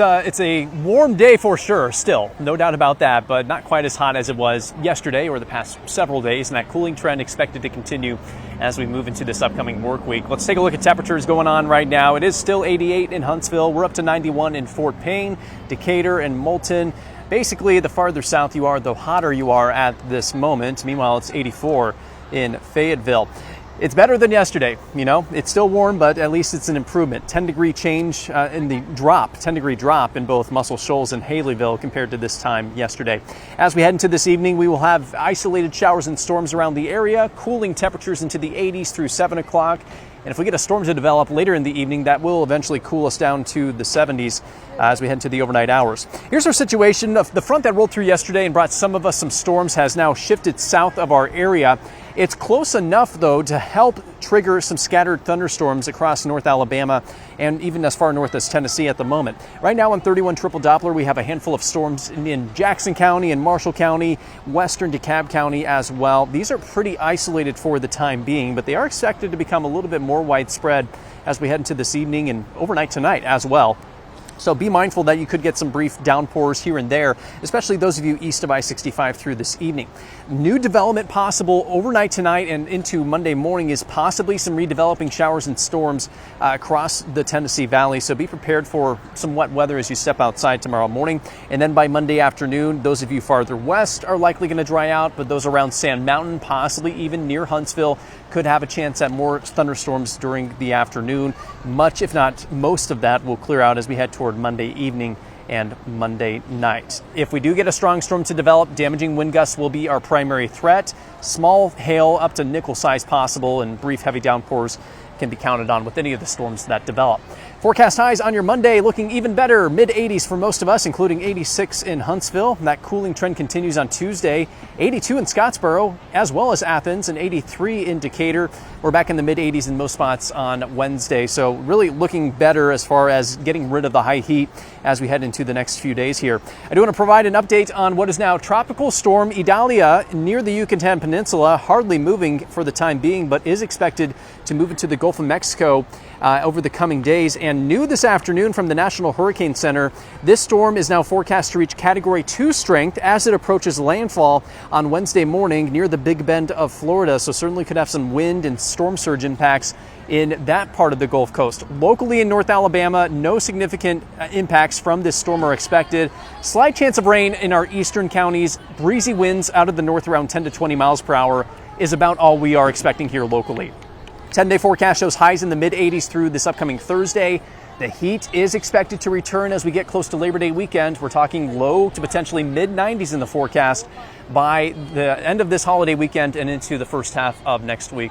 It's a warm day for sure, still, no doubt about that, but not quite as hot as it was yesterday or the past several days, and that cooling trend expected to continue as we move into this upcoming work week. Let's take a look at temperatures going on right now. It is still 88 in Huntsville. We're up to 91 in Fort Payne, Decatur, and Moulton. Basically, the farther south you are, the hotter you are at this moment. Meanwhile, it's 84 in Fayetteville. It's better than yesterday, It's still warm, but at least it's an improvement. 10-degree change in the drop, 10-degree drop in both Muscle Shoals and Haleyville compared to this time yesterday. As we head into this evening, we will have isolated showers and storms around the area, cooling temperatures into the 80s through 7 o'clock. And if we get a storm to develop later in the evening, that will eventually cool us down to the 70s as we head into the overnight hours. Here's our situation. The front that rolled through yesterday and brought some of us some storms has now shifted south of our area. It's close enough, though, to help trigger some scattered thunderstorms across North Alabama and even as far north as Tennessee at the moment. Right now on 31 Triple Doppler, we have a handful of storms in Jackson County and Marshall County, western DeKalb County as well. These are pretty isolated for the time being, but they are expected to become a little bit more widespread as we head into this evening and overnight tonight as well. So be mindful that you could get some brief downpours here and there, especially those of you east of I-65 through this evening. New development possible overnight tonight and into Monday morning is possibly some redeveloping showers and storms across the Tennessee Valley. So be prepared for some wet weather as you step outside tomorrow morning. And then by Monday afternoon, those of you farther west are likely going to dry out, but those around Sand Mountain, possibly even near Huntsville, could have a chance at more thunderstorms during the afternoon. Much, if not most of that, will clear out as we head toward Monday evening and Monday night. If we do get a strong storm to develop, damaging wind gusts will be our primary threat. Small hail up to nickel size possible, and brief heavy downpours can be counted on with any of the storms that develop. Forecast highs on your Monday looking even better. Mid-80s for most of us, including 86 in Huntsville. That cooling trend continues on Tuesday. 82 in Scottsboro, as well as Athens, and 83 in Decatur. We're back in the mid-80s in most spots on Wednesday. So really looking better as far as getting rid of the high heat as we head into the next few days here. I do want to provide an update on what is now Tropical Storm Idalia near the Yucatan Peninsula. Hardly moving for the time being, but is expected to move into the Gulf of Mexico over the coming days. And new this afternoon from the National Hurricane Center, this storm is now forecast to reach Category 2 strength as it approaches landfall on Wednesday morning near the Big Bend of Florida. So certainly could have some wind and storm surge impacts in that part of the Gulf Coast. Locally in North Alabama, no significant impacts from this storm are expected. Slight chance of rain in our eastern counties. Breezy winds out of the north around 10 to 20 miles per hour is about all we are expecting here locally. 10-day forecast shows highs in the mid-80s through this upcoming Thursday. The heat is expected to return as we get close to Labor Day weekend. We're talking low to potentially mid-90s in the forecast by the end of this holiday weekend and into the first half of next week.